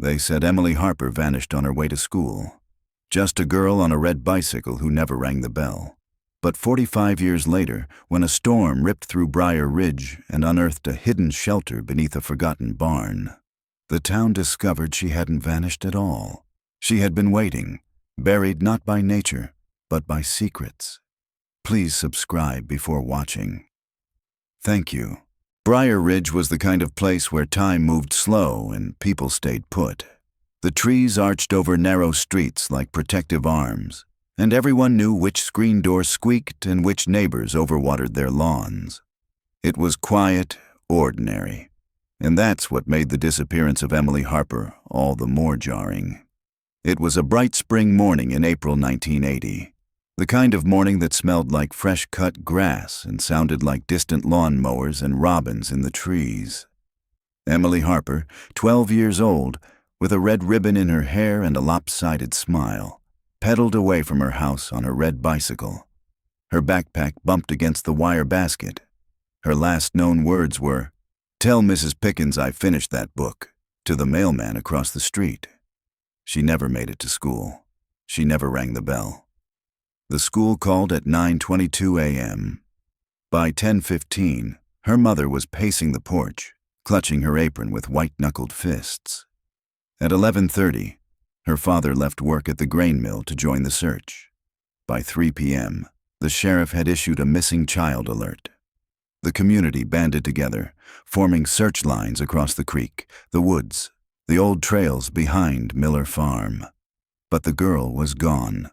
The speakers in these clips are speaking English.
They said Emily Harper vanished on her way to school. Just a girl on a red bicycle who never rang the bell. But 45 years later, when a storm ripped through Briar Ridge and unearthed a hidden shelter beneath a forgotten barn, the town discovered she hadn't vanished at all. She had been waiting, buried not by nature, but by secrets. Please subscribe before watching. Thank you. Briar Ridge was the kind of place where time moved slow and people stayed put. The trees arched over narrow streets like protective arms, and everyone knew which screen door squeaked and which neighbors overwatered their lawns. It was quiet, ordinary, and that's what made the disappearance of Emily Harper all the more jarring. It was a bright spring morning in April 1980. The kind of morning that smelled like fresh-cut grass and sounded like distant lawn mowers and robins in the trees. Emily Harper, 12 years old, with a red ribbon in her hair and a lopsided smile, pedaled away from her house on her red bicycle. Her backpack bumped against the wire basket. Her last known words were, "Tell Mrs. Pickens I finished that book," to the mailman across the street. She never made it to school. She never rang the bell. The school called at 9:22 a.m. By 10:15, her mother was pacing the porch, clutching her apron with white-knuckled fists. At 11:30, her father left work at the grain mill to join the search. By 3 p.m., the sheriff had issued a missing child alert. The community banded together, forming search lines across the creek, the woods, the old trails behind Miller Farm. But the girl was gone.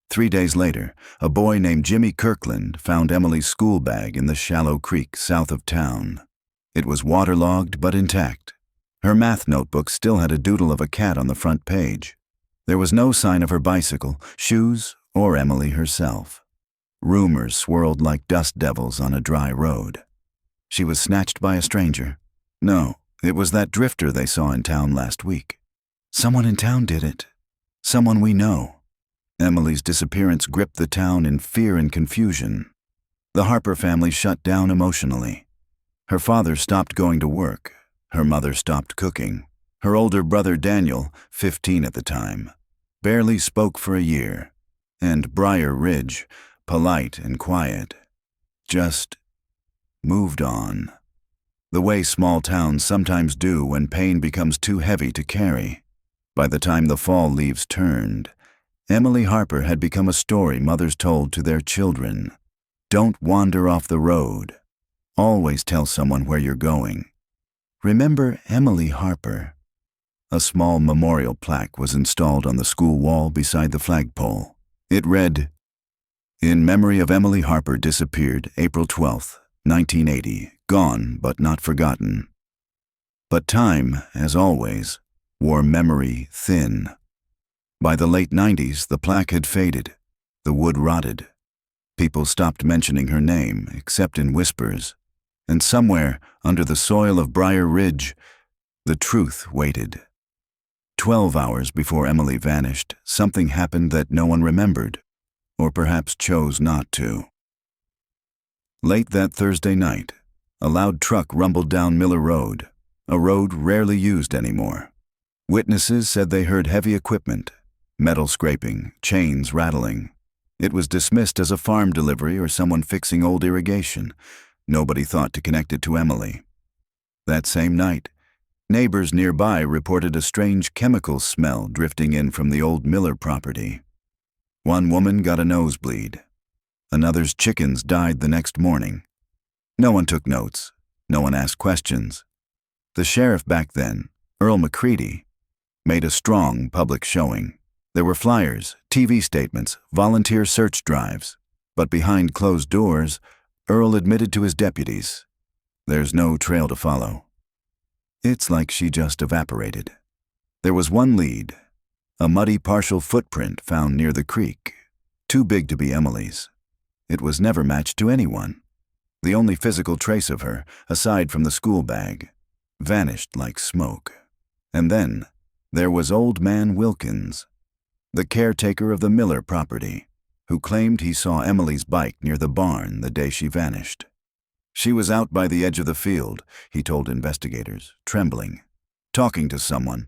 3 days later, a boy named Jimmy Kirkland found Emily's school bag in the shallow creek south of town. It was waterlogged but intact. Her math notebook still had a doodle of a cat on the front page. There was no sign of her bicycle, shoes, or Emily herself. Rumors swirled like dust devils on a dry road. She was snatched by a stranger. No, it was that drifter they saw in town last week. Someone in town did it. Someone we know. Emily's disappearance gripped the town in fear and confusion. The Harper family shut down emotionally. Her father stopped going to work. Her mother stopped cooking. Her older brother Daniel, 15 at the time, barely spoke for a year. And Briar Ridge, polite and quiet, just moved on. The way small towns sometimes do when pain becomes too heavy to carry. By the time the fall leaves turned, Emily Harper had become a story mothers told to their children. Don't wander off the road. Always tell someone where you're going. Remember Emily Harper. A small memorial plaque was installed on the school wall beside the flagpole. It read, "In memory of Emily Harper, disappeared April 12, 1980, gone but not forgotten." But time, as always, wore memory thin. By the late 90s, the plaque had faded. The wood rotted. People stopped mentioning her name, except in whispers. And somewhere, under the soil of Briar Ridge, the truth waited. 12 hours before Emily vanished, something happened that no one remembered, or perhaps chose not to. Late that Thursday night, a loud truck rumbled down Miller Road, a road rarely used anymore. Witnesses said they heard heavy equipment, metal scraping, chains rattling. It was dismissed as a farm delivery or someone fixing old irrigation. Nobody thought to connect it to Emily. That same night, neighbors nearby reported a strange chemical smell drifting in from the old Miller property. One woman got a nosebleed. Another's chickens died the next morning. No one took notes. No one asked questions. The sheriff back then, Earl McCready, made a strong public showing. There were flyers, TV statements, volunteer search drives. But behind closed doors, Earl admitted to his deputies, "There's no trail to follow." It's like she just evaporated. There was one lead, a muddy partial footprint found near the creek, too big to be Emily's. It was never matched to anyone. The only physical trace of her, aside from the school bag, vanished like smoke. And then there was Old Man Wilkins, the caretaker of the Miller property, who claimed he saw Emily's bike near the barn the day she vanished. She was out by the edge of the field, he told investigators, trembling, talking to someone.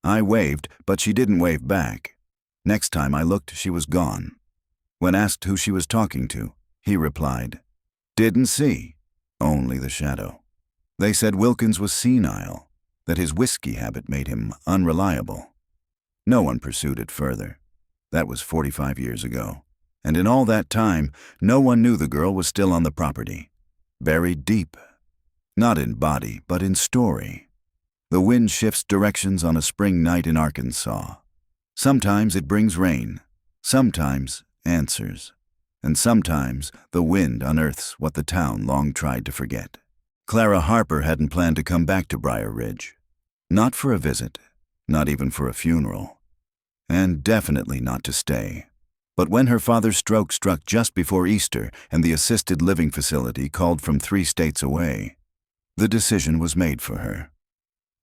I waved, but she didn't wave back. Next time I looked, she was gone. When asked who she was talking to, he replied, "Didn't see. Only the shadow." They said Wilkins was senile, that his whiskey habit made him unreliable. No one pursued it further. That was 45 years ago. And in all that time, no one knew the girl was still on the property, buried deep. Not in body, but in story. The wind shifts directions on a spring night in Arkansas. Sometimes it brings rain, sometimes answers, and sometimes the wind unearths what the town long tried to forget. Clara Harper hadn't planned to come back to Briar Ridge. Not for a visit, not even for a funeral, and definitely not to stay. But when her father's stroke struck just before Easter and the assisted living facility called from 3 states away, the decision was made for her.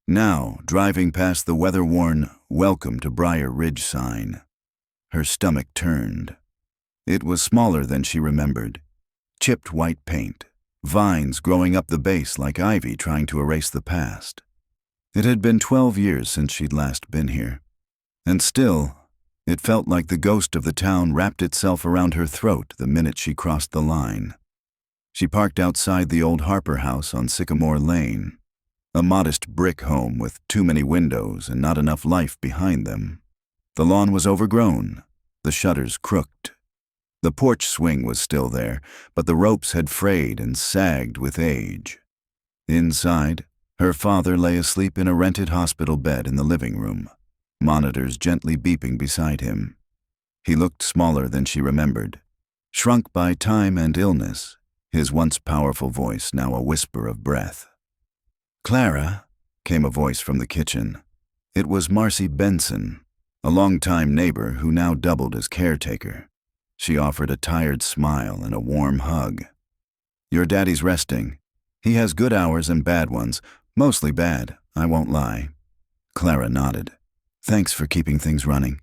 Now, driving past the weather-worn "Welcome to Briar Ridge" sign, her stomach turned. It was smaller than she remembered. Chipped white paint, vines growing up the base like ivy trying to erase the past. It had been 12 years since she'd last been here. And still, it felt like the ghost of the town wrapped itself around her throat the minute she crossed the line. She parked outside the old Harper house on Sycamore Lane, a modest brick home with too many windows and not enough life behind them. The lawn was overgrown, the shutters crooked. The porch swing was still there, but the ropes had frayed and sagged with age. Inside, her father lay asleep in a rented hospital bed in the living room, monitors gently beeping beside him. He looked smaller than she remembered, shrunk by time and illness, his once powerful voice now a whisper of breath. "Clara," came a voice from the kitchen. It was Marcy Benson, a longtime neighbor who now doubled as caretaker. She offered a tired smile and a warm hug. "Your daddy's resting. He has good hours and bad ones, mostly bad, I won't lie." Clara nodded. "Thanks for keeping things running."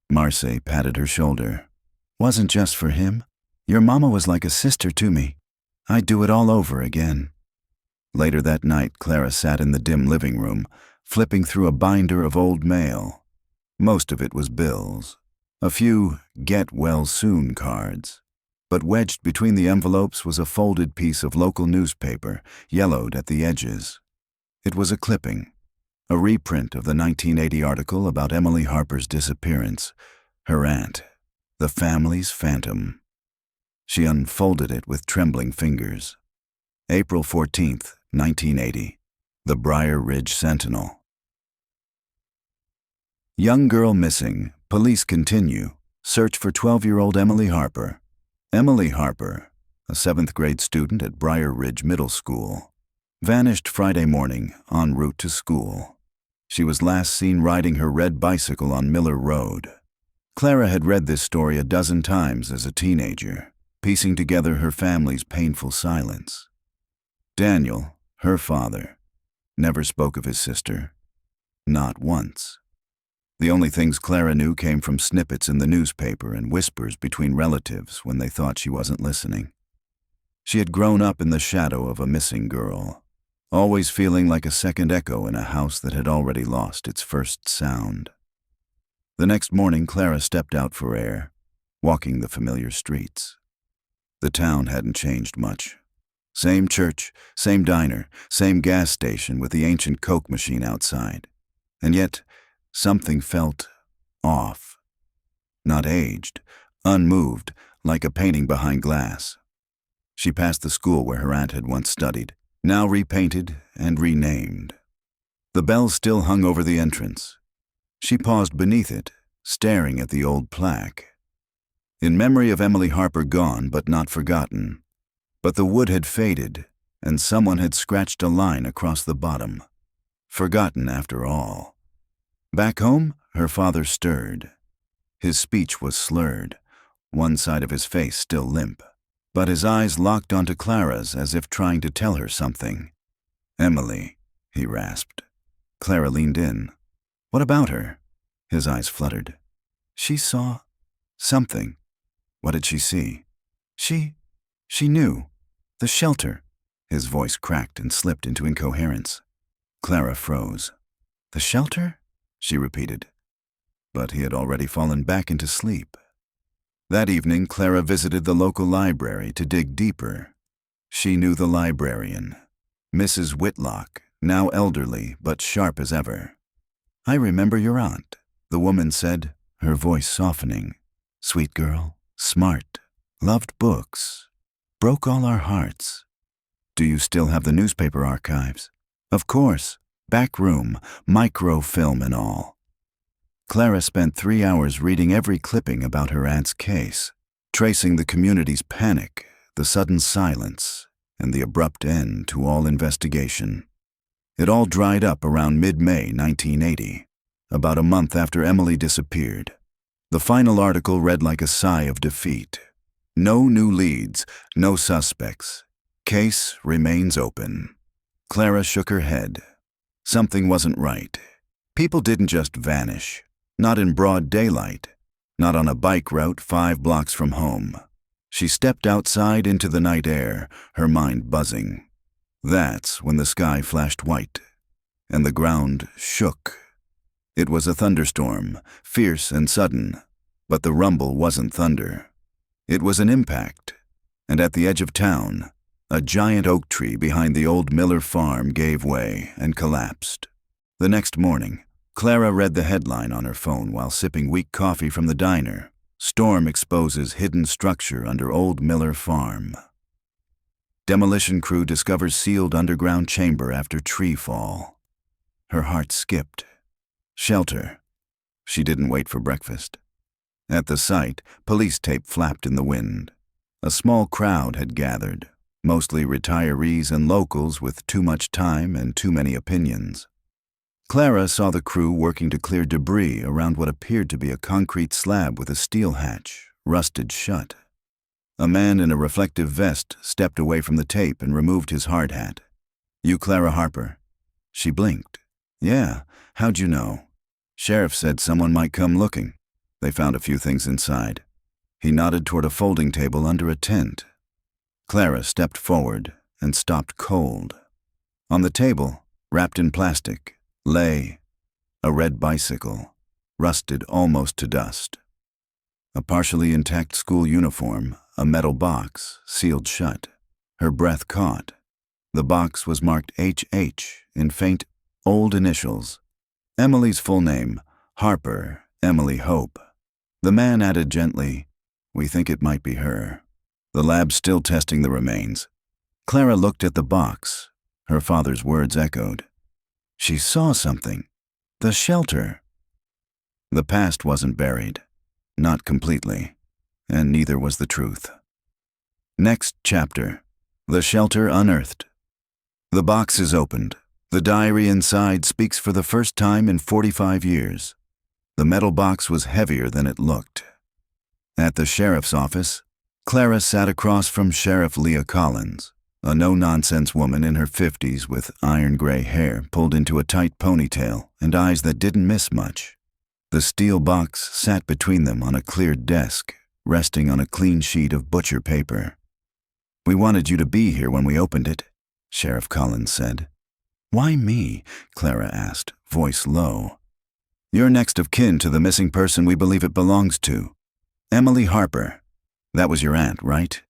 Marcy patted her shoulder. "Wasn't just for him. Your mama was like a sister to me. I'd do it all over again." Later that night, Clara sat in the dim living room, flipping through a binder of old mail. Most of it was bills. A few "get-well-soon" cards. But wedged between the envelopes was a folded piece of local newspaper, yellowed at the edges. It was a clipping, a reprint of the 1980 article about Emily Harper's disappearance, her aunt, the family's phantom. She unfolded it with trembling fingers. April 14th, 1980, the Briar Ridge Sentinel. Young girl missing. Police continue. Search for 12-year-old Emily Harper. Emily Harper, a 7th grade student at Briar Ridge Middle School, vanished Friday morning en route to school. She was last seen riding her red bicycle on Miller Road. Clara had read this story a dozen times as a teenager, piecing together her family's painful silence. Daniel, her father, never spoke of his sister. Not once. The only things Clara knew came from snippets in the newspaper and whispers between relatives when they thought she wasn't listening. She had grown up in the shadow of a missing girl, always feeling like a second echo in a house that had already lost its first sound. The next morning, Clara stepped out for air, walking the familiar streets. The town hadn't changed much. Same church, same diner, same gas station with the ancient Coke machine outside. And yet, something felt off. Not aged, unmoved, like a painting behind glass. She passed the school where her aunt had once studied, now repainted and renamed. The bell still hung over the entrance. She paused beneath it, staring at the old plaque. In memory of Emily Harper, gone but not forgotten. But the wood had faded, and someone had scratched a line across the bottom. Forgotten after all. Back home, her father stirred. His speech was slurred, one side of his face still limp, but his eyes locked onto Clara's as if trying to tell her something. "Emily," he rasped. Clara leaned in. "What about her?" His eyes fluttered. "She saw something." "What did she see?" She knew. The shelter." His voice cracked and slipped into incoherence. Clara froze. "The shelter?" she repeated. But he had already fallen back into sleep. That evening, Clara visited the local library to dig deeper. She knew the librarian, Mrs. Whitlock, now elderly but sharp as ever. "I remember your aunt," the woman said, her voice softening. "Sweet girl, smart, loved books, broke all our hearts. Do you still have the newspaper archives?" "Of course, back room, microfilm and all." Clara spent 3 hours reading every clipping about her aunt's case, tracing the community's panic, the sudden silence, and the abrupt end to all investigation. It all dried up around mid-May 1980, about a month after Emily disappeared. The final article read like a sigh of defeat. "No new leads, no suspects. Case remains open." Clara shook her head. Something wasn't right. People didn't just vanish. Not in broad daylight. Not on a bike route 5 blocks from home. She stepped outside into the night air, her mind buzzing. That's when the sky flashed white, and the ground shook. It was a thunderstorm, fierce and sudden, but the rumble wasn't thunder. It was an impact, and at the edge of town, a giant oak tree behind the old Miller farm gave way and collapsed. The next morning, Clara read the headline on her phone while sipping weak coffee from the diner. "Storm exposes hidden structure under old Miller farm." Demolition crew discovers sealed underground chamber after tree fall. Her heart skipped. Shelter. She didn't wait for breakfast. At the site, police tape flapped in the wind. A small crowd had gathered, mostly retirees and locals with too much time and too many opinions. Clara saw the crew working to clear debris around what appeared to be a concrete slab with a steel hatch, rusted shut. A man in a reflective vest stepped away from the tape and removed his hard hat. "You Clara Harper?" She blinked. "Yeah, how'd you know?" "Sheriff said someone might come looking. They found a few things inside." He nodded toward a folding table under a tent. Clara stepped forward and stopped cold. On the table, wrapped in plastic, lay a red bicycle, rusted almost to dust. A partially intact school uniform, a metal box, sealed shut. Her breath caught. The box was marked HH in faint, old initials. Emily's full name, Harper, Emily Hope. The man added gently, "We think it might be her. The lab's still testing the remains." Clara looked at the box. Her father's words echoed. She saw something. The shelter. The past wasn't buried. Not completely. And neither was the truth. Next chapter. The shelter unearthed. The box is opened. The diary inside speaks for the first time in 45 years. The metal box was heavier than it looked. At the sheriff's office, Clara sat across from Sheriff Leah Collins, a no-nonsense woman in her 50s with iron-gray hair pulled into a tight ponytail and eyes that didn't miss much. The steel box sat between them on a cleared desk, resting on a clean sheet of butcher paper. "We wanted you to be here when we opened it," Sheriff Collins said. "Why me?" Clara asked, voice low. "You're next of kin to the missing person we believe it belongs to. Emily Harper. That was your aunt, right?"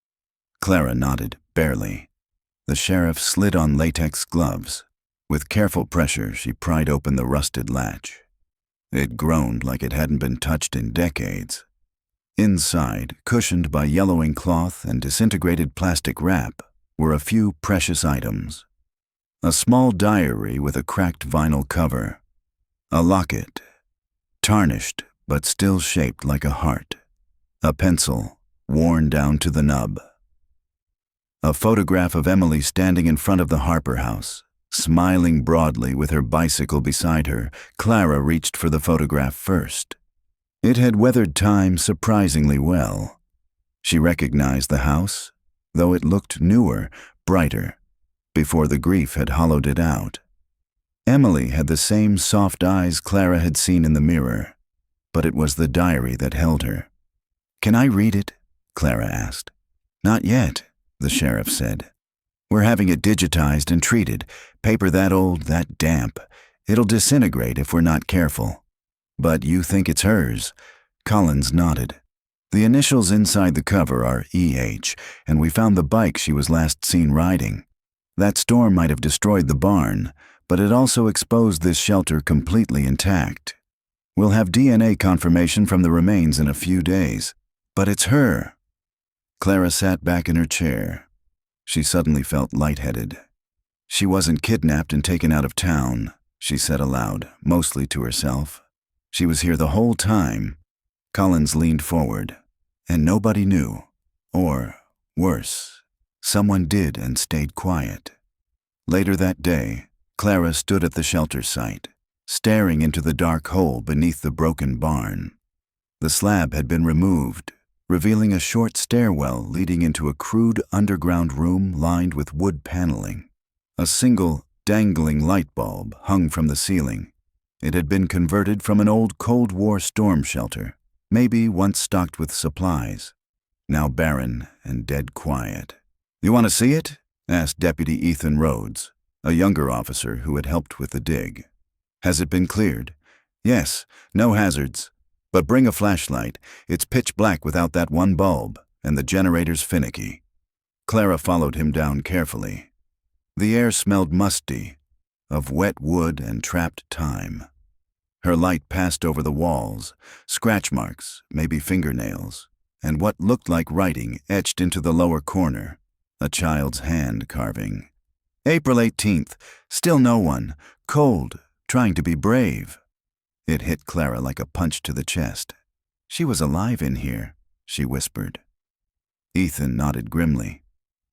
Clara nodded, barely. The sheriff slid on latex gloves. With careful pressure, she pried open the rusted latch. It groaned like it hadn't been touched in decades. Inside, cushioned by yellowing cloth and disintegrated plastic wrap, were a few precious items. A small diary with a cracked vinyl cover. A locket, tarnished but still shaped like a heart. A pencil, worn down to the nub. A photograph of Emily standing in front of the Harper house, smiling broadly with her bicycle beside her. Clara reached for the photograph first. It had weathered time surprisingly well. She recognized the house, though it looked newer, brighter, before the grief had hollowed it out. Emily had the same soft eyes Clara had seen in the mirror, but it was the diary that held her. "Can I read it?" Clara asked. "Not yet," the sheriff said. "We're having it digitized and treated. Paper that old, that damp. It'll disintegrate if we're not careful. But you think it's hers? Collins nodded. The initials inside the cover are EH, and we found the bike she was last seen riding. That storm might have destroyed the barn, but it also exposed this shelter completely intact. We'll have DNA confirmation from the remains in a few days. But it's her. Clara sat back in her chair. She suddenly felt lightheaded. She wasn't kidnapped and taken out of town, she said aloud, mostly to herself. She was here the whole time. Collins leaned forward. And nobody knew. Or, worse, someone did and stayed quiet. Later that day, Clara stood at the shelter site, staring into the dark hole beneath the broken barn. The slab had been removed, revealing a short stairwell leading into a crude underground room lined with wood paneling. A single, dangling light bulb hung from the ceiling. It had been converted from an old Cold War storm shelter, maybe once stocked with supplies, now barren and dead quiet. "You want to see it?" asked Deputy Ethan Rhodes, a younger officer who had helped with the dig. "Has it been cleared?" "Yes, no hazards. But bring a flashlight. It's pitch black without that one bulb, and the generator's finicky." Clara followed him down carefully. The air smelled musty, of wet wood and trapped time. Her light passed over the walls, scratch marks, maybe fingernails, and what looked like writing etched into the lower corner, a child's hand carving. "April 18th, still no one, cold, trying to be brave." It hit Clara like a punch to the chest. She was alive in here, she whispered. Ethan nodded grimly.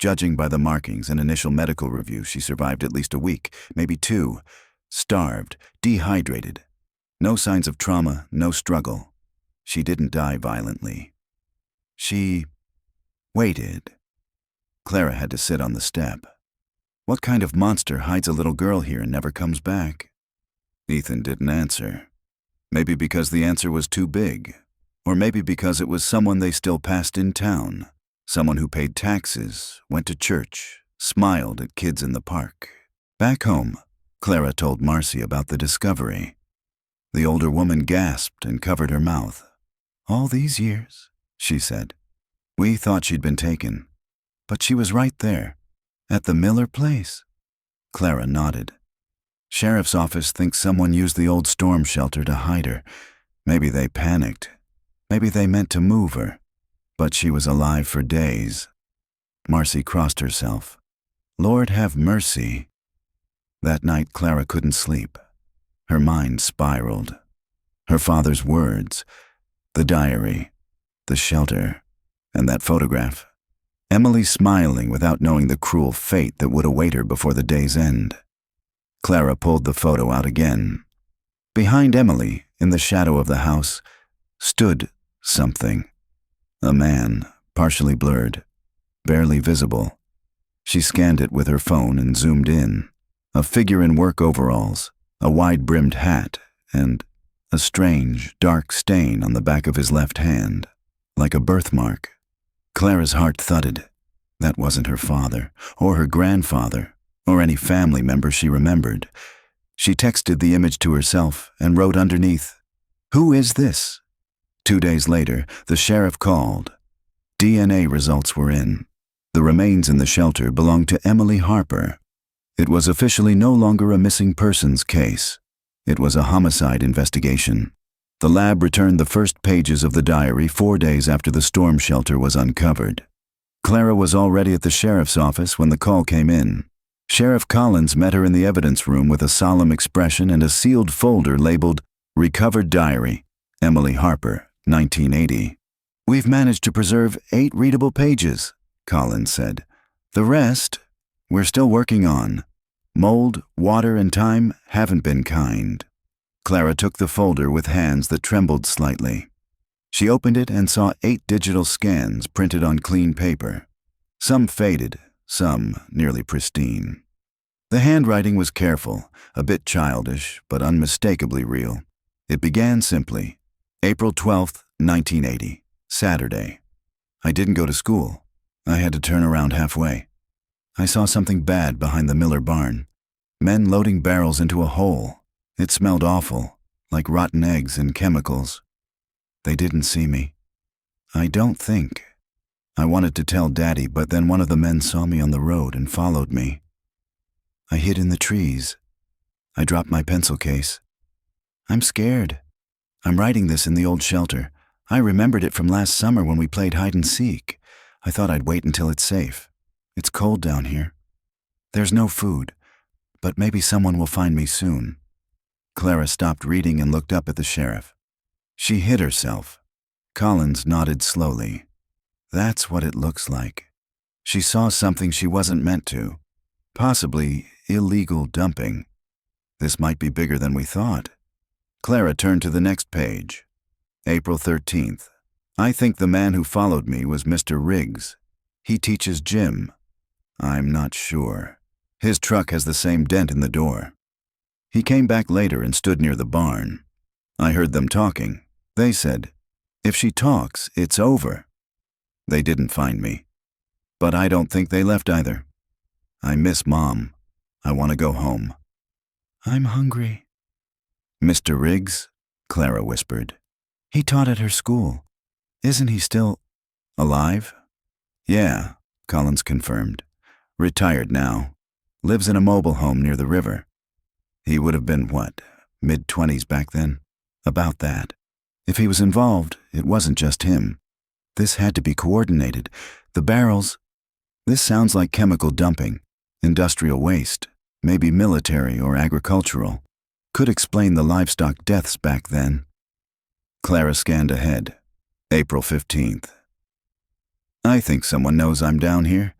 Judging by the markings and initial medical review, she survived at least a week, maybe 2. Starved, dehydrated. No signs of trauma, no struggle. She didn't die violently. She waited. Clara had to sit on the step. What kind of monster hides a little girl here and never comes back? Ethan didn't answer. Maybe because the answer was too big. Or maybe because it was someone they still passed in town. Someone who paid taxes, went to church, smiled at kids in the park. Back home, Clara told Marcy about the discovery. The older woman gasped and covered her mouth. "All these years," she said. "We thought she'd been taken. But she was right there, at the Miller place." Clara nodded. "Sheriff's office thinks someone used the old storm shelter to hide her. Maybe they panicked. Maybe they meant to move her. But she was alive for days." Marcy crossed herself. "Lord have mercy." That night, Clara couldn't sleep. Her mind spiraled. Her father's words, the diary, the shelter, and that photograph. Emily smiling without knowing the cruel fate that would await her before the day's end. Clara pulled the photo out again. Behind Emily, in the shadow of the house, stood something. A man, partially blurred, barely visible. She scanned it with her phone and zoomed in. A figure in work overalls, a wide-brimmed hat, and a strange, dark stain on the back of his left hand, like a birthmark. Clara's heart thudded. That wasn't her father, or her grandfather, or any family member she remembered. She texted the image to herself and wrote underneath, "Who is this?" 2 days later, the sheriff called. DNA results were in. The remains in the shelter belonged to Emily Harper. It was officially no longer a missing persons case. It was a homicide investigation. The lab returned the first pages of the diary 4 days after the storm shelter was uncovered. Clara was already at the sheriff's office when the call came in. Sheriff Collins met her in the evidence room with a solemn expression and a sealed folder labeled "Recovered Diary, Emily Harper, 1980. "We've managed to preserve 8 readable pages," Collins said. "The rest, we're still working on. Mold, water, and time haven't been kind." Clara took the folder with hands that trembled slightly. She opened it and saw 8 digital scans printed on clean paper. Some faded, some nearly pristine. The handwriting was careful, a bit childish, but unmistakably real. It began simply, April 12th, 1980, Saturday. "I didn't go to school. I had to turn around halfway. I saw something bad behind the Miller barn. Men loading barrels into a hole. It smelled awful, like rotten eggs and chemicals. They didn't see me. I don't think. I wanted to tell Daddy, but then one of the men saw me on the road and followed me. I hid in the trees. I dropped my pencil case. I'm scared. I'm writing this in the old shelter. I remembered it from last summer when we played hide and seek. I thought I'd wait until it's safe. It's cold down here. There's no food, but maybe someone will find me soon. Clara stopped reading and looked up at the sheriff. She hid herself. Collins nodded slowly. That's what it looks like. She saw something she wasn't meant to. Possibly illegal dumping. This might be bigger than we thought. Clara turned to the next page. April 13th. I think the man who followed me was Mr. Riggs. He teaches gym. I'm not sure. His truck has the same dent in the door. He came back later and stood near the barn. I heard them talking. They said, "If she talks, it's over." They didn't find me. But I don't think they left either. I miss Mom. I want to go home. I'm hungry. Mr. Riggs? Clara whispered. He taught at her school. Isn't he still alive? Yeah, Collins confirmed. Retired now. Lives in a mobile home near the river. He would have been, what, mid-20s back then? About that. If he was involved, it wasn't just him. This had to be coordinated. The barrels. This sounds like chemical dumping, industrial waste, maybe military or agricultural. Could explain the livestock deaths back then. Clara scanned ahead. April 15th. I think someone knows I'm down here.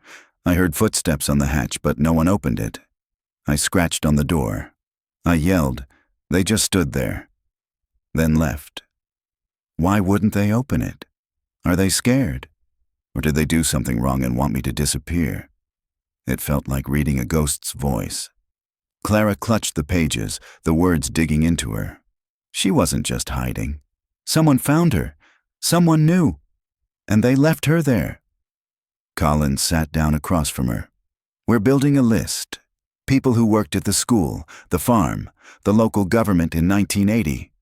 I heard footsteps on the hatch, but no one opened it. I scratched on the door. I yelled. They just stood there. Then left. Why wouldn't they open it? Are they scared? Or did they do something wrong and want me to disappear? It felt like reading a ghost's voice. Clara clutched the pages, the words digging into her. She wasn't just hiding. Someone found her. Someone knew. And they left her there. Collins sat down across from her. We're building a list. People who worked at the school, the farm, the local government in 1980.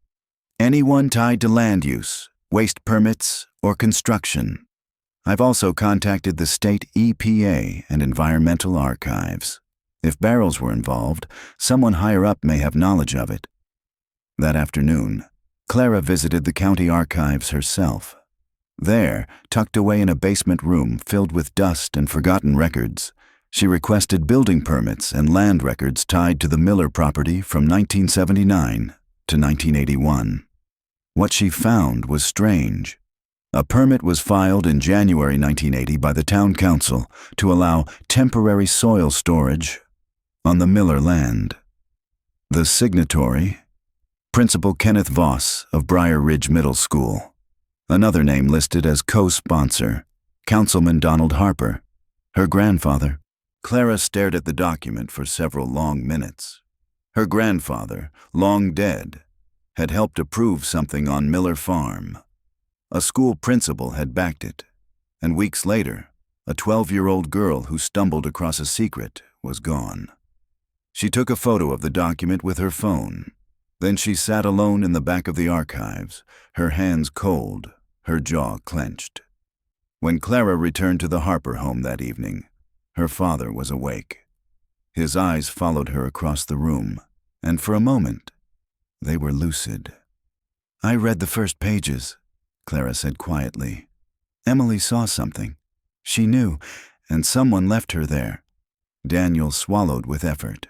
Anyone tied to land use, waste permits, or construction. I've also contacted the state EPA and environmental archives. If barrels were involved, someone higher up may have knowledge of it. That afternoon, Clara visited the county archives herself. There, tucked away in a basement room filled with dust and forgotten records, she requested building permits and land records tied to the Miller property from 1979 to 1981. What she found was strange. A permit was filed in January 1980 by the town council to allow temporary soil storage on the Miller land. The signatory, Principal Kenneth Voss of Briar Ridge Middle School. Another name listed as co-sponsor, Councilman Donald Harper, her grandfather. Clara stared at the document for several long minutes. Her grandfather, long dead, had helped approve something on Miller Farm. A school principal had backed it, and weeks later, a 12-year-old girl who stumbled across a secret was gone. She took a photo of the document with her phone. Then she sat alone in the back of the archives, her hands cold, her jaw clenched. When Clara returned to the Harper home that evening, her father was awake. His eyes followed her across the room, and for a moment, they were lucid. I read the first pages, Clara said quietly. Emily saw something. She knew, and someone left her there. Daniel swallowed with effort.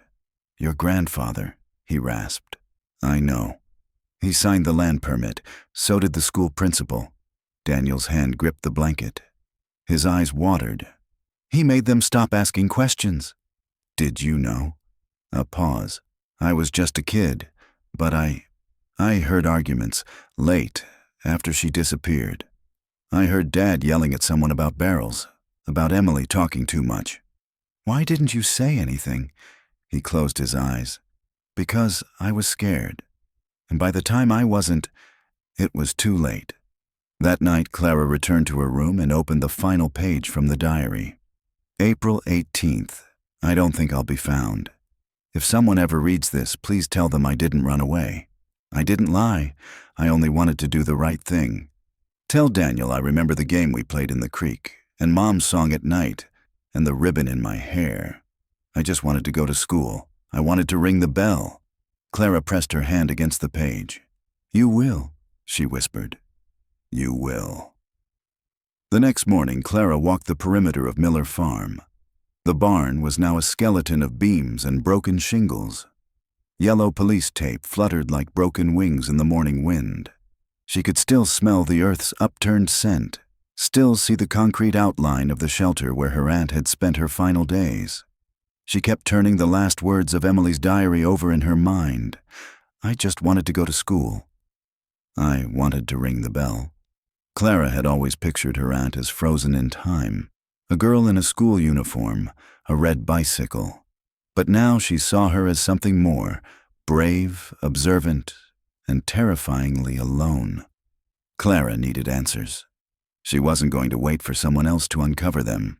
Your grandfather, he rasped. I know. He signed the land permit. So did the school principal. Daniel's hand gripped the blanket. His eyes watered. He made them stop asking questions. Did you know? A pause. I was just a kid, but I heard arguments, late, after she disappeared. I heard Dad yelling at someone about barrels, about Emily talking too much. Why didn't you say anything? He closed his eyes. Because I was scared. And by the time I wasn't, it was too late. That night, Clara returned to her room and opened the final page from the diary. April 18th. I don't think I'll be found. If someone ever reads this, please tell them I didn't run away. I didn't lie. I only wanted to do the right thing. Tell Daniel I remember the game we played in the creek, and Mom's song at night, and the ribbon in my hair. I just wanted to go to school. I wanted to ring the bell. Clara pressed her hand against the page. You will, she whispered. You will. The next morning, Clara walked the perimeter of Miller Farm. The barn was now a skeleton of beams and broken shingles. Yellow police tape fluttered like broken wings in the morning wind. She could still smell the earth's upturned scent, still see the concrete outline of the shelter where her aunt had spent her final days. She kept turning the last words of Emily's diary over in her mind. I just wanted to go to school. I wanted to ring the bell. Clara had always pictured her aunt as frozen in time, a girl in a school uniform, a red bicycle. But now she saw her as something more, brave, observant, and terrifyingly alone. Clara needed answers. She wasn't going to wait for someone else to uncover them.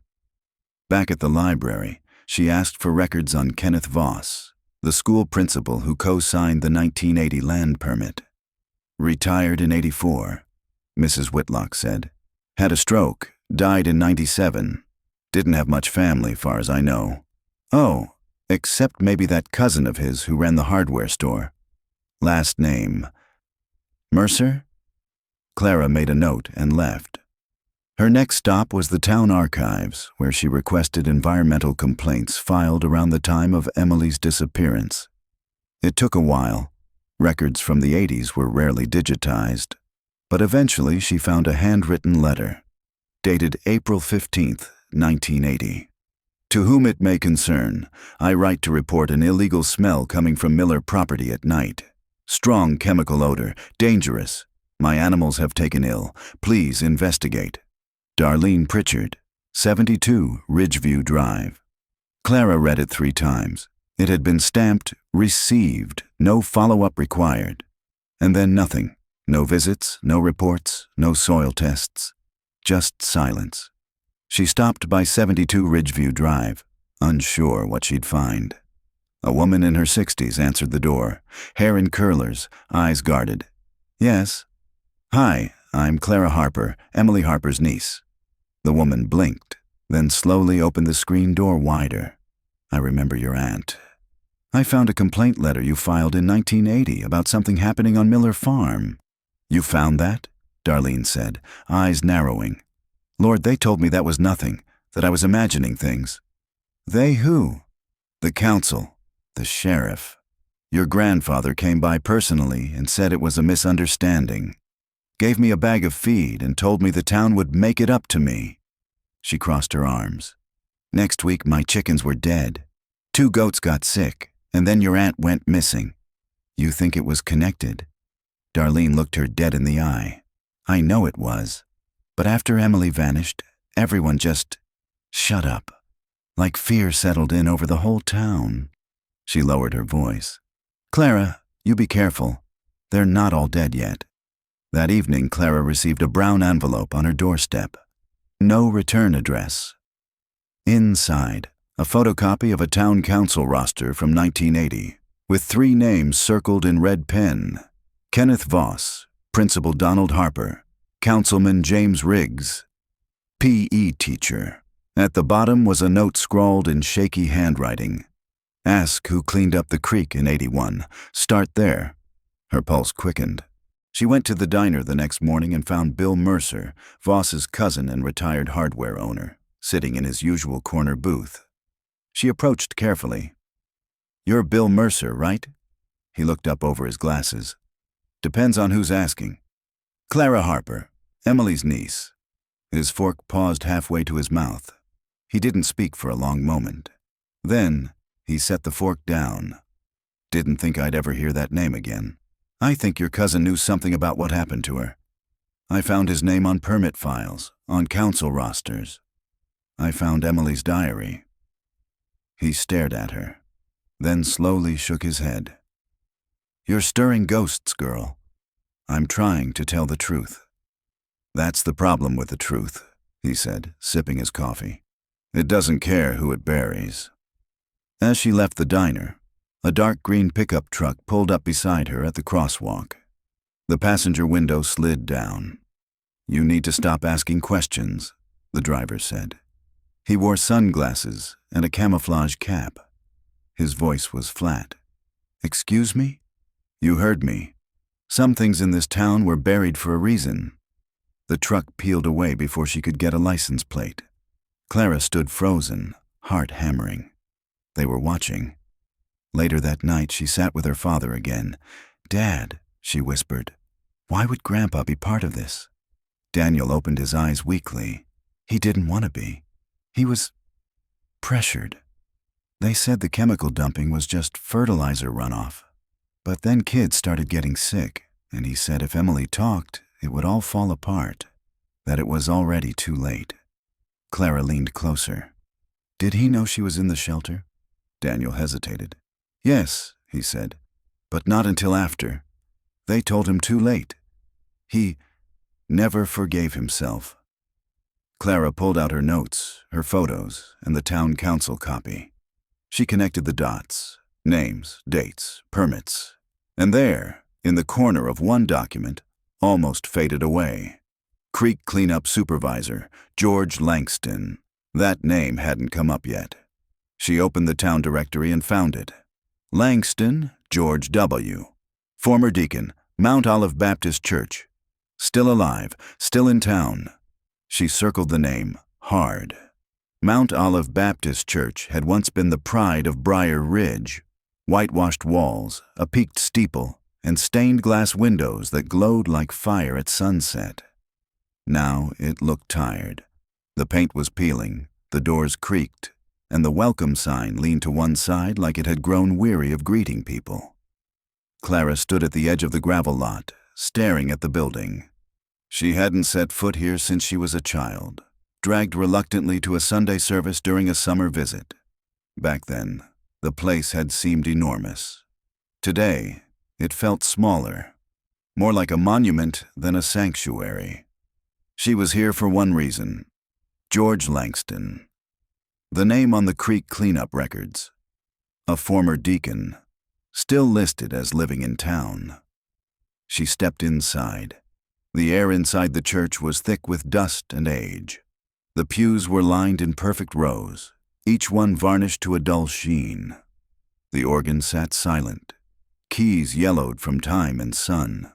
Back at the library, she asked for records on Kenneth Voss, the school principal who co-signed the 1980 land permit. Retired in '84, Mrs. Whitlock said. Had a stroke, died in '97. Didn't have much family, far as I know. Oh, except maybe that cousin of his who ran the hardware store. Last name, Mercer? Clara made a note and left. Her next stop was the town archives, where she requested environmental complaints filed around the time of Emily's disappearance. It took a while. Records from the '80s were rarely digitized, but eventually she found a handwritten letter, dated April 15th, 1980. To whom it may concern, I write to report an illegal smell coming from Miller property at night. Strong chemical odor, dangerous. My animals have taken ill. Please investigate. Darlene Pritchard, 72 Ridgeview Drive. Clara read it 3 times. It had been stamped, received, no follow-up required. And then nothing. No visits, no reports, no soil tests. Just silence. She stopped by 72 Ridgeview Drive, unsure what she'd find. A woman in her 60s answered the door, hair in curlers, eyes guarded. Yes. Hi, I'm Clara Harper, Emily Harper's niece. The woman blinked, then slowly opened the screen door wider. I remember your aunt. I found a complaint letter you filed in 1980 about something happening on Miller Farm. You found that? Darlene said, eyes narrowing. Lord, they told me that was nothing, that I was imagining things. They who? The council, the sheriff. Your grandfather came by personally and said it was a misunderstanding. Gave me a bag of feed and told me the town would make it up to me. She crossed her arms. Next week my chickens were dead. 2 goats got sick, and then your aunt went missing. You think it was connected? Darlene looked her dead in the eye. I know it was. But after Emily vanished, everyone just shut up. Like fear settled in over the whole town. She lowered her voice. Clara, you be careful. They're not all dead yet. That evening, Clara received a brown envelope on her doorstep. No return address. Inside, a photocopy of a town council roster from 1980, with 3 names circled in red pen. Kenneth Voss, Principal Donald Harper, Councilman James Riggs, PE teacher. At the bottom was a note scrawled in shaky handwriting. Ask who cleaned up the creek in '81. Start there. Her pulse quickened. She went to the diner the next morning and found Bill Mercer, Voss's cousin and retired hardware owner, sitting in his usual corner booth. She approached carefully. You're Bill Mercer, right? He looked up over his glasses. Depends on who's asking. Clara Harper, Emily's niece. His fork paused halfway to his mouth. He didn't speak for a long moment. Then, he set the fork down. Didn't think I'd ever hear that name again. I think your cousin knew something about what happened to her. I found his name on permit files, on council rosters. I found Emily's diary. He stared at her, then slowly shook his head. You're stirring ghosts, girl. I'm trying to tell the truth. That's the problem with the truth, he said, sipping his coffee. It doesn't care who it buries. As she left the diner, A dark green pickup truck pulled up beside her at the crosswalk. The passenger window slid down. "You need to stop asking questions," the driver said. He wore sunglasses and a camouflage cap. His voice was flat. "Excuse me? You heard me. Some things in this town were buried for a reason." The truck peeled away before she could get a license plate. Clara stood frozen, heart hammering. They were watching. Later that night, she sat with her father again. "Dad," she whispered, "why would Grandpa be part of this?" Daniel opened his eyes weakly. He didn't want to be. He was pressured. They said the chemical dumping was just fertilizer runoff. But then kids started getting sick, and he said if Emily talked, it would all fall apart, that it was already too late. Clara leaned closer. "Did he know she was in the shelter?" Daniel hesitated. "Yes," he said, "but not until after. They told him too late. He never forgave himself." Clara pulled out her notes, her photos, and the town council copy. She connected the dots, names, dates, permits, and there, in the corner of one document, almost faded away. Creek Cleanup Supervisor, George Langston. That name hadn't come up yet. She opened the town directory and found it. Langston, George W. Former deacon, Mount Olive Baptist Church. Still alive, still in town. She circled the name hard. Mount Olive Baptist Church had once been the pride of Briar Ridge. Whitewashed walls, a peaked steeple, and stained glass windows that glowed like fire at sunset. Now it looked tired. The paint was peeling, the doors creaked, and the welcome sign leaned to one side like it had grown weary of greeting people. Clara stood at the edge of the gravel lot, staring at the building. She hadn't set foot here since she was a child, dragged reluctantly to a Sunday service during a summer visit. Back then, the place had seemed enormous. Today, it felt smaller, more like a monument than a sanctuary. She was here for one reason: George Langston. The name on the creek cleanup records. A former deacon, still listed as living in town. She stepped inside. The air inside the church was thick with dust and age. The pews were lined in perfect rows, each one varnished to a dull sheen. The organ sat silent. Keys yellowed from time and sun.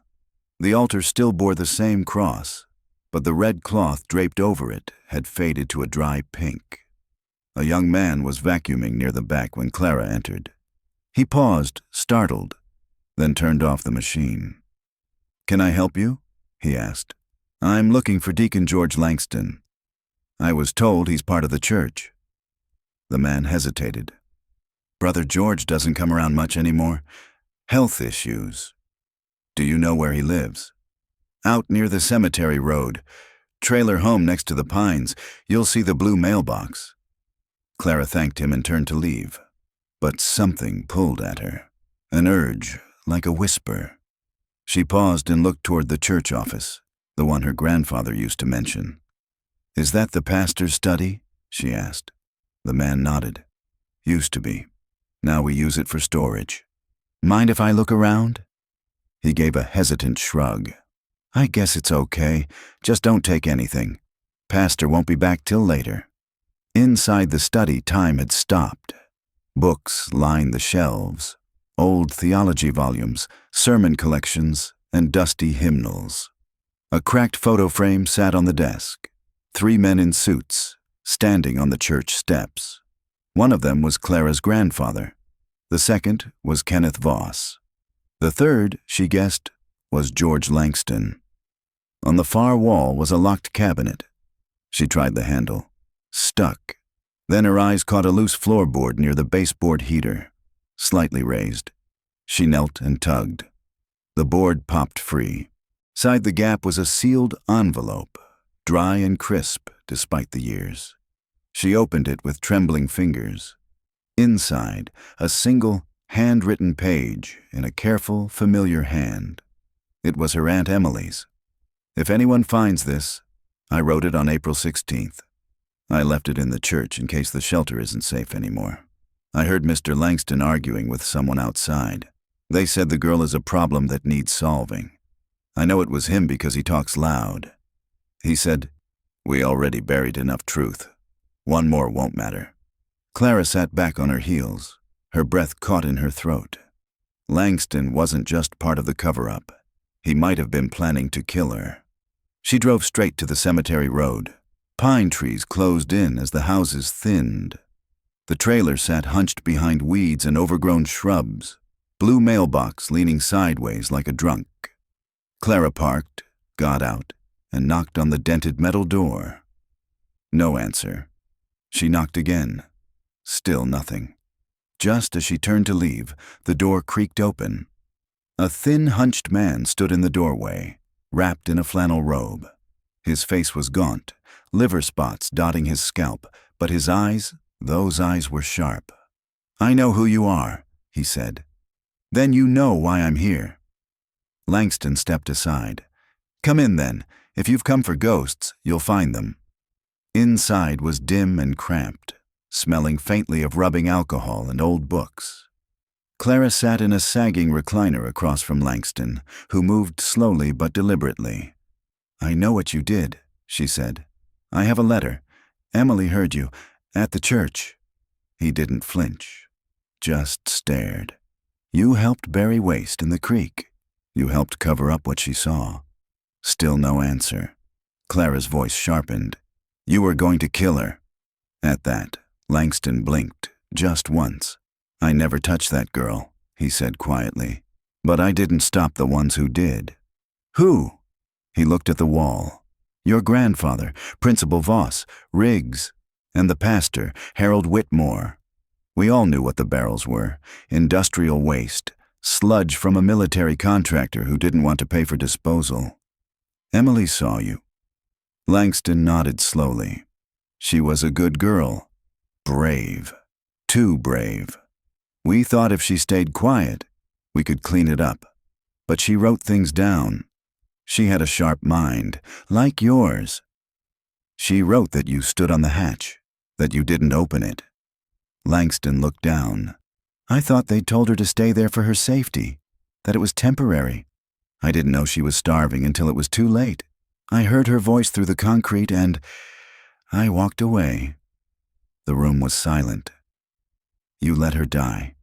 The altar still bore the same cross, but the red cloth draped over it had faded to a dry pink. A young man was vacuuming near the back when Clara entered. He paused, startled, then turned off the machine. "Can I help you?" he asked. "I'm looking for Deacon George Langston. I was told he's part of the church." The man hesitated. "Brother George doesn't come around much anymore. Health issues." "Do you know where he lives?" "Out near the cemetery road. Trailer home next to the pines. You'll see the blue mailbox." Clara thanked him and turned to leave. But something pulled at her. An urge, like a whisper. She paused and looked toward the church office, the one her grandfather used to mention. "Is that the pastor's study?" she asked. The man nodded. "Used to be. Now we use it for storage." "Mind if I look around?" He gave a hesitant shrug. "I guess it's okay. Just don't take anything. Pastor won't be back till later." Inside the study, time had stopped. Books lined the shelves. Old theology volumes, sermon collections, and dusty hymnals. A cracked photo frame sat on the desk. 3 men in suits, standing on the church steps. One of them was Clara's grandfather. The second was Kenneth Voss. The third, she guessed, was George Langston. On the far wall was a locked cabinet. She tried the handle. Stuck. Then her eyes caught a loose floorboard near the baseboard heater, slightly raised. She knelt and tugged. The board popped free. Inside the gap was a sealed envelope, dry and crisp despite the years. She opened it with trembling fingers. Inside, a single, handwritten page in a careful, familiar hand. It was her Aunt Emily's. "If anyone finds this, I wrote it on April 16th. I left it in the church in case the shelter isn't safe anymore. I heard Mr. Langston arguing with someone outside. They said the girl is a problem that needs solving. I know it was him because he talks loud. He said, "We already buried enough truth. One more won't matter." Clara sat back on her heels, her breath caught in her throat. Langston wasn't just part of the cover-up. He might have been planning to kill her. She drove straight to the cemetery road. Pine trees closed in as the houses thinned. The trailer sat hunched behind weeds and overgrown shrubs, blue mailbox leaning sideways like a drunk. Clara parked, got out, and knocked on the dented metal door. No answer. She knocked again. Still nothing. Just as she turned to leave, the door creaked open. A thin, hunched man stood in the doorway, wrapped in a flannel robe. His face was gaunt, liver spots dotting his scalp, but his eyes, those eyes were sharp. "I know who you are," he said. "Then you know why I'm here." Langston stepped aside. "Come in then. If you've come for ghosts, you'll find them." Inside was dim and cramped, smelling faintly of rubbing alcohol and old books. Clara sat in a sagging recliner across from Langston, who moved slowly but deliberately. "I know what you did," she said. "I have a letter. Emily heard you, at the church." He didn't flinch, just stared. "You helped bury waste in the creek. You helped cover up what she saw." Still no answer. Clara's voice sharpened. "You were going to kill her." At that, Langston blinked, just once. "I never touched that girl," he said quietly. "But I didn't stop the ones who did." "Who?" He looked at the wall. "Your grandfather, Principal Voss, Riggs, and the pastor, Harold Whitmore. We all knew what the barrels were. Industrial waste, sludge from a military contractor who didn't want to pay for disposal. Emily saw you." Langston nodded slowly. "She was a good girl. Brave. Too brave. We thought if she stayed quiet, we could clean it up. But she wrote things down. She had a sharp mind, like yours. She wrote that you stood on the hatch, that you didn't open it." Langston looked down. "I thought they'd told her to stay there for her safety, that it was temporary. I didn't know she was starving until it was too late. I heard her voice through the concrete and I walked away." The room was silent. "You let her die."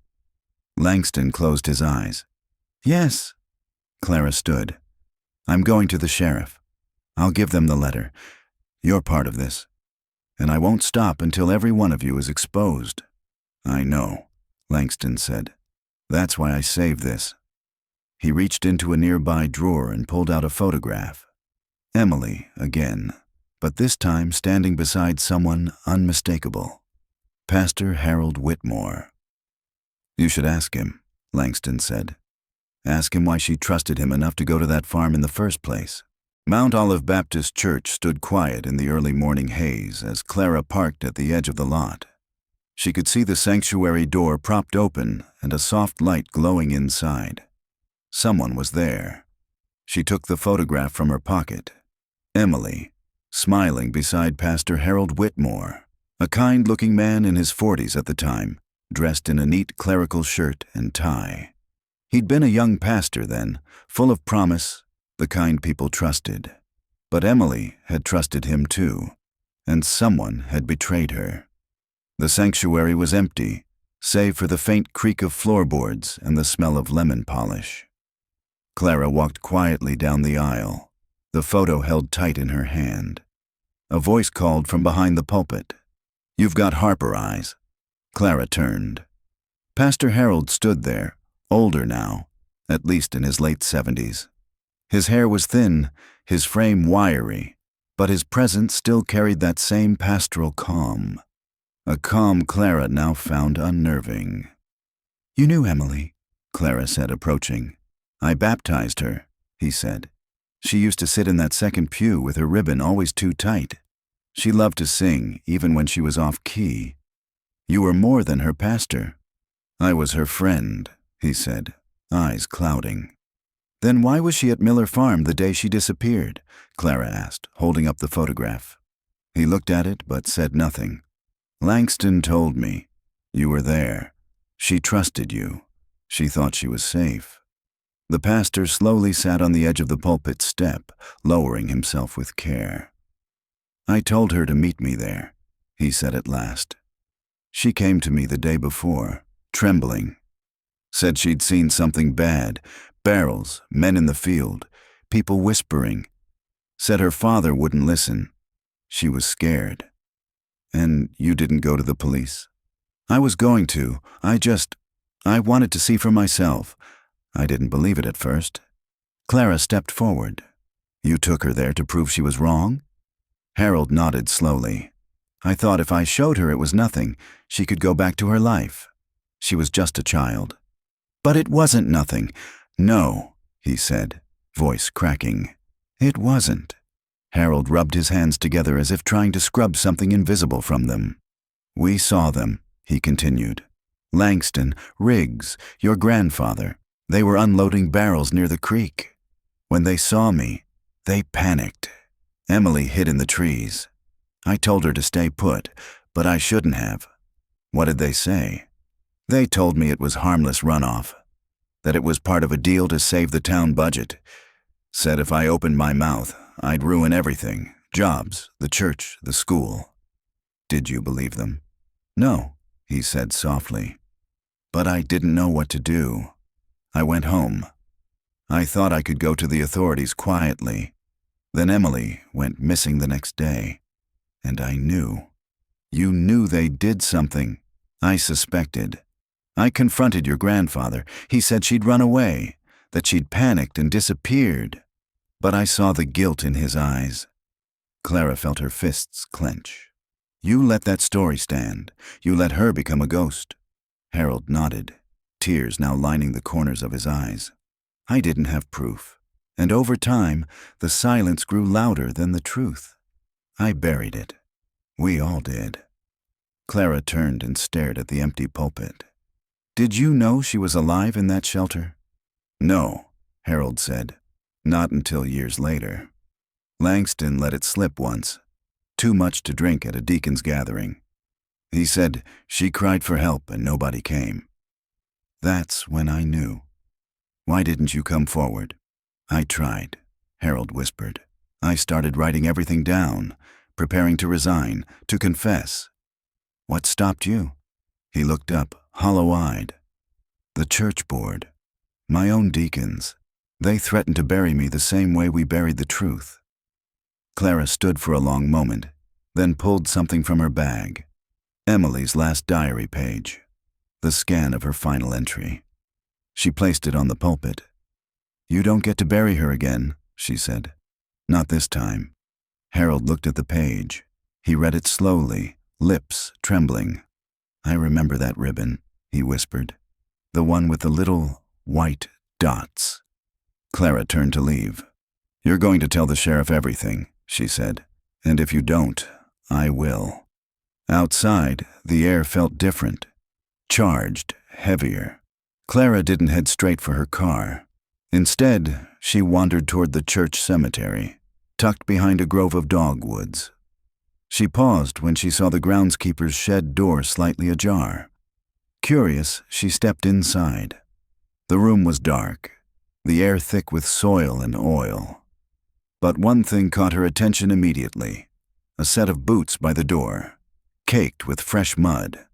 Langston closed his eyes. "Yes." Clara stood. "I'm going to the sheriff. I'll give them the letter. You're part of this. And I won't stop until every one of you is exposed." "I know," Langston said. "That's why I saved this." He reached into a nearby drawer and pulled out a photograph. Emily again, but this time standing beside someone unmistakable. Pastor Harold Whitmore. "You should ask him," Langston said. "Ask him why she trusted him enough to go to that farm in the first place." Mount Olive Baptist Church stood quiet in the early morning haze as Clara parked at the edge of the lot. She could see the sanctuary door propped open and a soft light glowing inside. Someone was there. She took the photograph from her pocket. Emily, smiling beside Pastor Harold Whitmore, a kind-looking man in his 40s at the time, dressed in a neat clerical shirt and tie. He'd been a young pastor then, full of promise, the kind people trusted. But Emily had trusted him too, and someone had betrayed her. The sanctuary was empty, save for the faint creak of floorboards and the smell of lemon polish. Clara walked quietly down the aisle, the photo held tight in her hand. A voice called from behind the pulpit. "You've got Harper eyes." Clara turned. Pastor Harold stood there, older now, at least in his late 70s. His hair was thin, his frame wiry, but his presence still carried that same pastoral calm. A calm Clara now found unnerving. "You knew Emily," Clara said, approaching. "I baptized her," he said. "She used to sit in that second pew with her ribbon always too tight. She loved to sing, even when she was off-key. You were more than her pastor." "I was her friend," he said, eyes clouding. "Then why was she at Miller Farm the day she disappeared?" Clara asked, holding up the photograph. He looked at it but said nothing. "Langston told me. You were there. She trusted you. She thought she was safe. The pastor slowly sat on the edge of the pulpit step, lowering himself with care. I told her to meet me there, he said at last. She came to me the day before, trembling. Said she'd seen something bad, barrels, men in the field, people whispering. Said her father wouldn't listen. She was scared. And you didn't go to the police? I was going to. I wanted to see for myself. I didn't believe it at first. Clara stepped forward. You took her there to prove she was wrong? Harold nodded slowly. I thought if I showed her it was nothing, she could go back to her life. She was just a child. But it wasn't nothing. No, he said, voice cracking. It wasn't. Harold rubbed his hands together as if trying to scrub something invisible from them. We saw them, he continued. Langston, Riggs, your grandfather. They were unloading barrels near the creek. When they saw me, they panicked. Emily hid in the trees. I told her to stay put, but I shouldn't have. What did they say? They told me it was harmless runoff, that it was part of a deal to save the town budget. Said if I opened my mouth, I'd ruin everything, jobs, the church, the school. Did you believe them? No, he said softly. But I didn't know what to do. I went home. I thought I could go to the authorities quietly. Then Emily went missing the next day. And I knew. You knew they did something. I suspected. I confronted your grandfather. He said she'd run away, that she'd panicked and disappeared. But I saw the guilt in his eyes. Clara felt her fists clench. You let that story stand. You let her become a ghost. Harold nodded, tears now lining the corners of his eyes. I didn't have proof. And over time, the silence grew louder than the truth. I buried it. We all did. Clara turned and stared at the empty pulpit. Did you know she was alive in that shelter? No, Harold said. Not until years later. Langston let it slip once. Too much to drink at a deacon's gathering. He said she cried for help and nobody came. That's when I knew. Why didn't you come forward? I tried, Harold whispered. I started writing everything down, preparing to resign, to confess. What stopped you? He looked up, hollow-eyed. The church board. My own deacons. They threatened to bury me the same way we buried the truth. Clara stood for a long moment, then pulled something from her bag. Emily's last diary page. The scan of her final entry. She placed it on the pulpit. You don't get to bury her again, she said. Not this time. Harold looked at the page. He read it slowly, lips trembling. I remember that ribbon, he whispered. The one with the little white dots. Clara turned to leave. You're going to tell the sheriff everything, she said. And if you don't, I will. Outside, the air felt different. Charged, heavier. Clara didn't head straight for her car. Instead, she wandered toward the church cemetery, tucked behind a grove of dogwoods. She paused when she saw the groundskeeper's shed door slightly ajar. Curious, she stepped inside. The room was dark, the air thick with soil and oil. But one thing caught her attention immediately. A set of boots by the door, caked with fresh mud.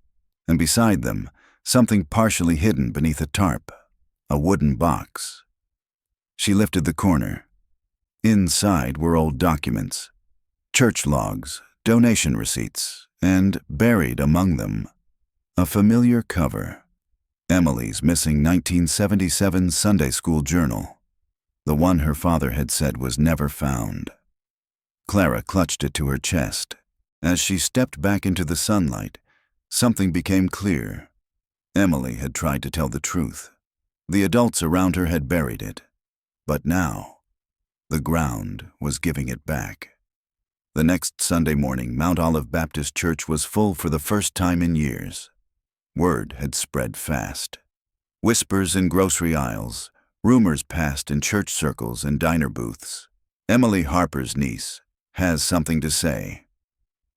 And beside them, something partially hidden beneath a tarp, a wooden box. She lifted the corner. Inside were old documents, church logs, donation receipts, and buried among them, a familiar cover. Emily's missing 1977 Sunday school journal, the one her father had said was never found. Clara clutched it to her chest. As she stepped back into the sunlight, something became clear. Emily had tried to tell the truth. The adults around her had buried it. But now, the ground was giving it back. The next Sunday morning, Mount Olive Baptist Church was full for the first time in years. Word had spread fast. Whispers in grocery aisles, rumors passed in church circles and diner booths. Emily Harper's niece has something to say.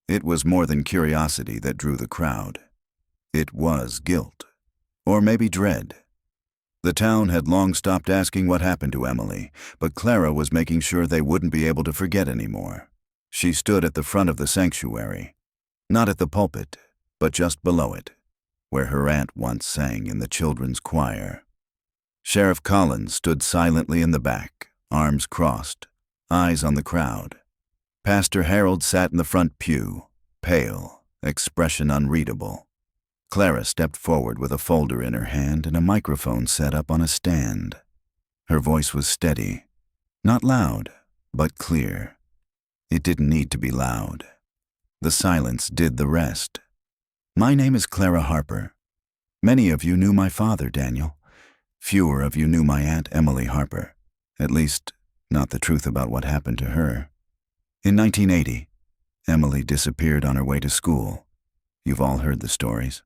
It was more than curiosity that drew the crowd. It was guilt. Or maybe dread. The town had long stopped asking what happened to Emily, but Clara was making sure they wouldn't be able to forget anymore. She stood at the front of the sanctuary, not at the pulpit, but just below it, where her aunt once sang in the children's choir. Sheriff Collins stood silently in the back, arms crossed, eyes on the crowd. Pastor Harold sat in the front pew, pale, expression unreadable. Clara stepped forward with a folder in her hand and a microphone set up on a stand. Her voice was steady, not loud, but clear. It didn't need to be loud. The silence did the rest. My name is Clara Harper. Many of you knew my father, Daniel. Fewer of you knew my aunt, Emily Harper. At least, not the truth about what happened to her. In 1980, Emily disappeared on her way to school. You've all heard the stories.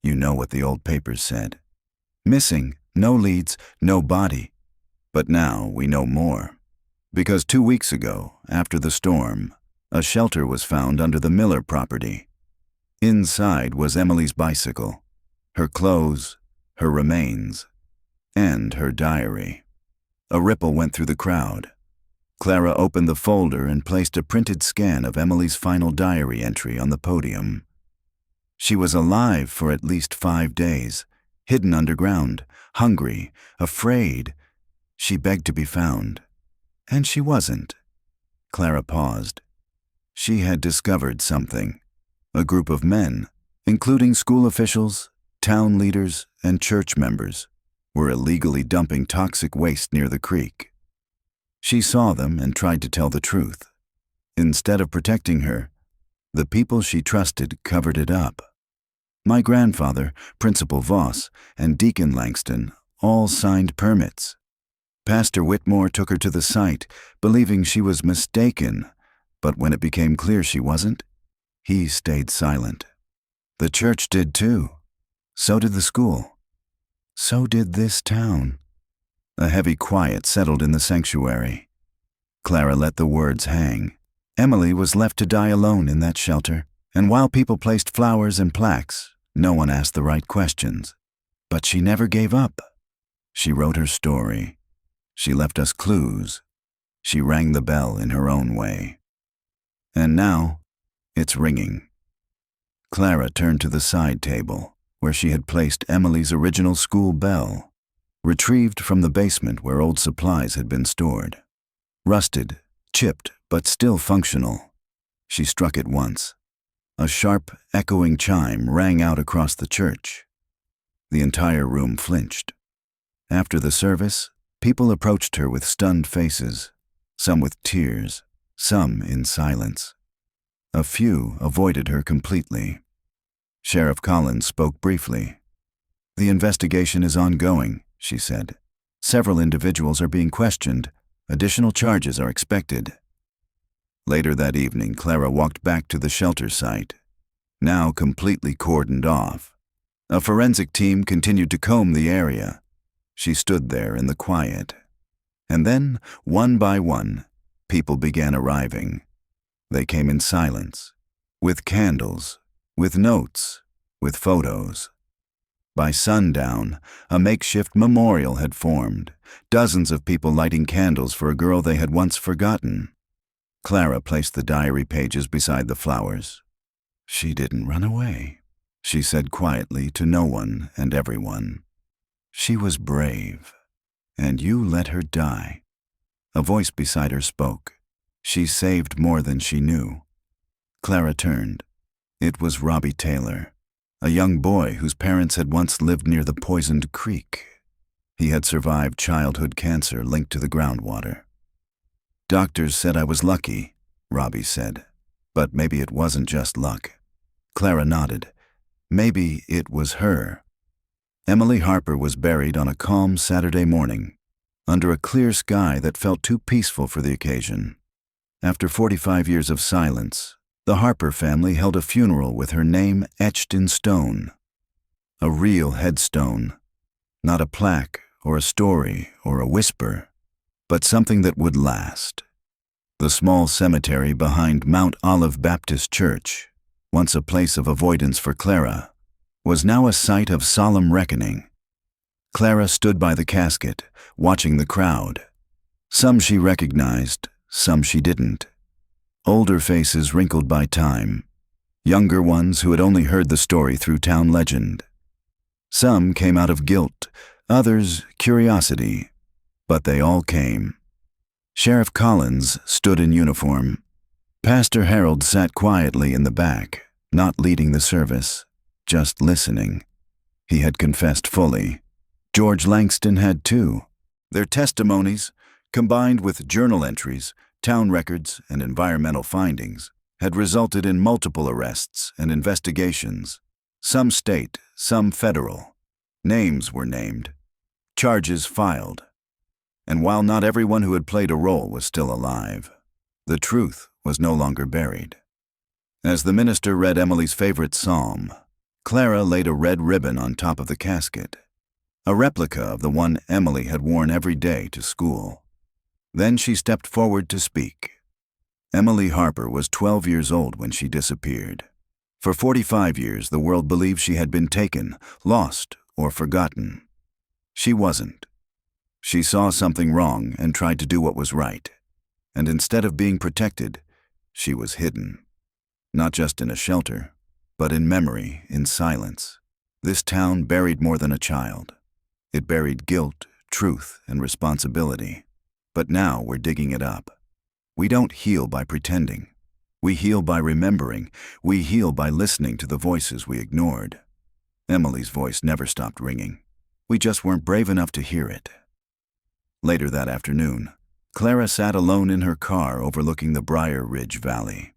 You know what the old papers said. Missing, no leads, no body. But now we know more. Because 2 weeks ago, after the storm, a shelter was found under the Miller property. Inside was Emily's bicycle, her clothes, her remains, and her diary. A ripple went through the crowd. Clara opened the folder and placed a printed scan of Emily's final diary entry on the podium. She was alive for at least 5 days, hidden underground, hungry, afraid. She begged to be found. And she wasn't. Clara paused. She had discovered something. A group of men, including school officials, town leaders, and church members, were illegally dumping toxic waste near the creek. She saw them and tried to tell the truth. Instead of protecting her, the people she trusted covered it up. My grandfather, Principal Voss, and Deacon Langston all signed permits. Pastor Whitmore took her to the site, believing she was mistaken, but when it became clear she wasn't, he stayed silent. The church did too. So did the school. So did this town. A heavy quiet settled in the sanctuary. Clara let the words hang. Emily was left to die alone in that shelter, and while people placed flowers and plaques, no one asked the right questions. But she never gave up. She wrote her story. She left us clues. She rang the bell in her own way. And now, it's ringing. Clara turned to the side table, where she had placed Emily's original school bell, retrieved from the basement where old supplies had been stored. Rusted, chipped, but still functional. She struck it once. A sharp, echoing chime rang out across the church. The entire room flinched. After the service, people approached her with stunned faces, some with tears, some in silence. A few avoided her completely. Sheriff Collins spoke briefly. "The investigation is ongoing," she said. "Several individuals are being questioned. Additional charges are expected." Later that evening, Clara walked back to the shelter site, now completely cordoned off. A forensic team continued to comb the area. She stood there in the quiet. And then, one by one, people began arriving. They came in silence, with candles, with notes, with photos. By sundown, a makeshift memorial had formed, dozens of people lighting candles for a girl they had once forgotten. Clara placed the diary pages beside the flowers. "She didn't run away," she said quietly to no one and everyone. "She was brave, and you let her die." A voice beside her spoke. She saved more than she knew. Clara turned. It was Robbie Taylor, a young boy whose parents had once lived near the poisoned creek. He had survived childhood cancer linked to the groundwater. "Doctors said I was lucky," Robbie said. "But maybe it wasn't just luck." Clara nodded. Maybe it was her. Emily Harper was buried on a calm Saturday morning, under a clear sky that felt too peaceful for the occasion. After 45 years of silence, the Harper family held a funeral with her name etched in stone. A real headstone, not a plaque or a story or a whisper, but something that would last. The small cemetery behind Mount Olive Baptist Church, once a place of avoidance for Clara, was now a sight of solemn reckoning. Clara stood by the casket, watching the crowd. Some she recognized, some she didn't. Older faces wrinkled by time, younger ones who had only heard the story through town legend. Some came out of guilt, others curiosity, but they all came. Sheriff Collins stood in uniform. Pastor Harold sat quietly in the back, not leading the service, just listening. He had confessed fully. George Langston had too. Their testimonies, combined with journal entries, town records, and environmental findings, had resulted in multiple arrests and investigations, some state, some federal. Names were named, charges filed. And while not everyone who had played a role was still alive, the truth was no longer buried. As the minister read Emily's favorite psalm, Clara laid a red ribbon on top of the casket, a replica of the one Emily had worn every day to school. Then she stepped forward to speak. Emily Harper was 12 years old when she disappeared. For 45 years, the world believed she had been taken, lost, or forgotten. She wasn't. She saw something wrong and tried to do what was right. And instead of being protected, she was hidden. Not just in a shelter, but in memory, in silence. This town buried more than a child. It buried guilt, truth, and responsibility. But now we're digging it up. We don't heal by pretending. We heal by remembering. We heal by listening to the voices we ignored. Emily's voice never stopped ringing. We just weren't brave enough to hear it. Later that afternoon, Clara sat alone in her car overlooking the Briar Ridge Valley.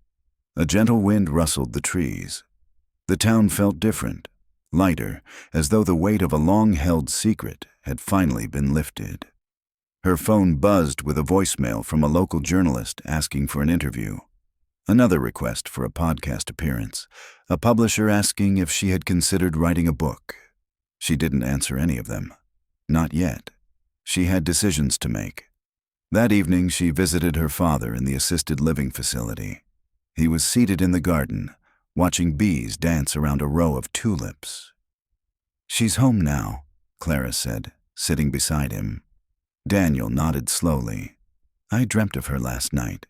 A gentle wind rustled the trees. The town felt different, lighter, as though the weight of a long-held secret had finally been lifted. Her phone buzzed with a voicemail from a local journalist asking for an interview. Another request for a podcast appearance, a publisher asking if she had considered writing a book. She didn't answer any of them. Not yet. She had decisions to make. That evening, she visited her father in the assisted living facility. He was seated in the garden, watching bees dance around a row of tulips. "She's home now," Clara said, sitting beside him. Daniel nodded slowly. "I dreamt of her last night.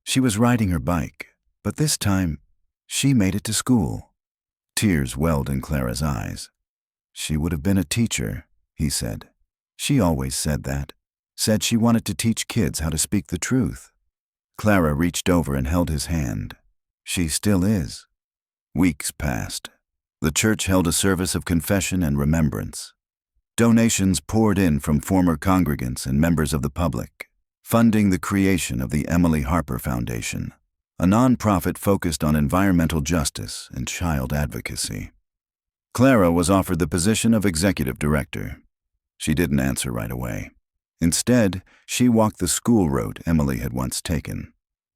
She was riding her bike, but this time, she made it to school." Tears welled in Clara's eyes. "She would have been a teacher," he said. "She always said that. Said she wanted to teach kids how to speak the truth." Clara reached over and held his hand. "She still is." Weeks passed. The church held a service of confession and remembrance. Donations poured in from former congregants and members of the public, funding the creation of the Emily Harper Foundation, a nonprofit focused on environmental justice and child advocacy. Clara was offered the position of executive director. She didn't answer right away. Instead, she walked the school route Emily had once taken.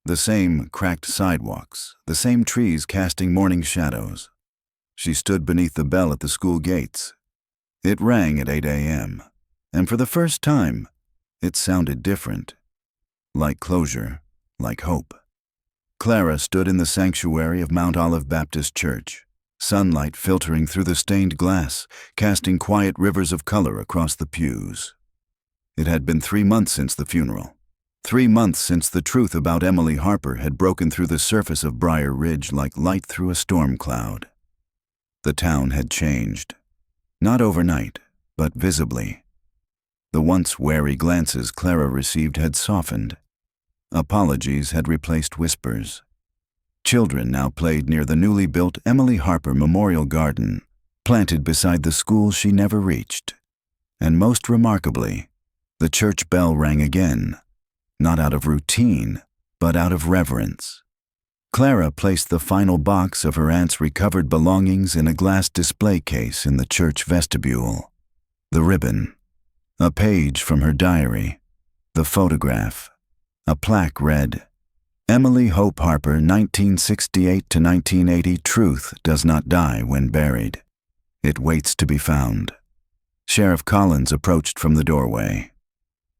The same cracked sidewalks, the same trees casting morning shadows. She stood beneath the bell at the school gates. It rang at 8 a.m., and for the first time, it sounded different. Like closure, like hope. Clara stood in the sanctuary of Mount Olive Baptist Church, sunlight filtering through the stained glass, casting quiet rivers of color across the pews. It had been 3 months since the funeral. 3 months since the truth about Emily Harper had broken through the surface of Briar Ridge like light through a storm cloud. The town had changed. Not overnight, but visibly. The once wary glances Clara received had softened. Apologies had replaced whispers. Children now played near the newly built Emily Harper Memorial Garden, planted beside the school she never reached. And most remarkably, the church bell rang again, not out of routine, but out of reverence. Clara placed the final box of her aunt's recovered belongings in a glass display case in the church vestibule. The ribbon, a page from her diary, the photograph, a plaque read, "Emily Hope Harper, 1968 to 1980, truth does not die when buried. It waits to be found." Sheriff Collins approached from the doorway.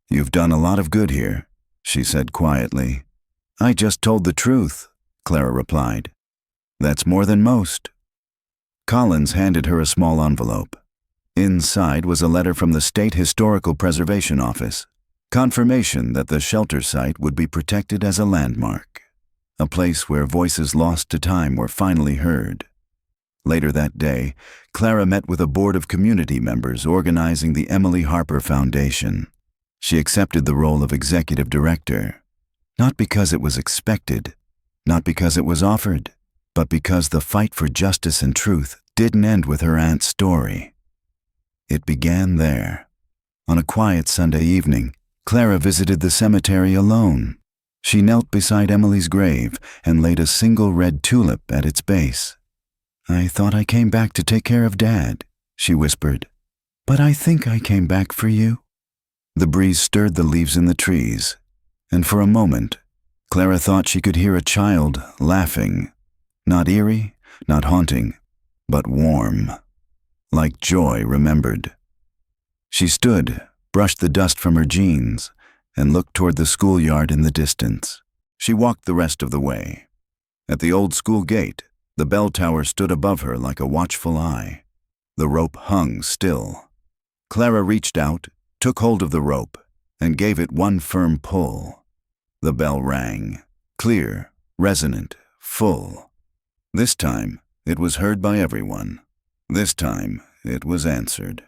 "You've done a lot of good here," she said quietly. "I just told the truth," Clara replied. "That's more than most." Collins handed her a small envelope. Inside was a letter from the State Historical Preservation Office. Confirmation that the shelter site would be protected as a landmark, a place where voices lost to time were finally heard. Later that day, Clara met with a board of community members organizing the Emily Harper Foundation. She accepted the role of executive director, not because it was expected, not because it was offered, but because the fight for justice and truth didn't end with her aunt's story. It began there. On a quiet Sunday evening, Clara visited the cemetery alone. She knelt beside Emily's grave and laid a single red tulip at its base. "I thought I came back to take care of Dad," she whispered. "But I think I came back for you." The breeze stirred the leaves in the trees, and for a moment, Clara thought she could hear a child laughing, not eerie, not haunting, but warm, like joy remembered. She stood, brushed the dust from her jeans, and looked toward the schoolyard in the distance. She walked the rest of the way. At the old school gate, the bell tower stood above her like a watchful eye. The rope hung still. Clara reached out, took hold of the rope, and gave it one firm pull. The bell rang, clear, resonant, full. This time, it was heard by everyone. This time, it was answered.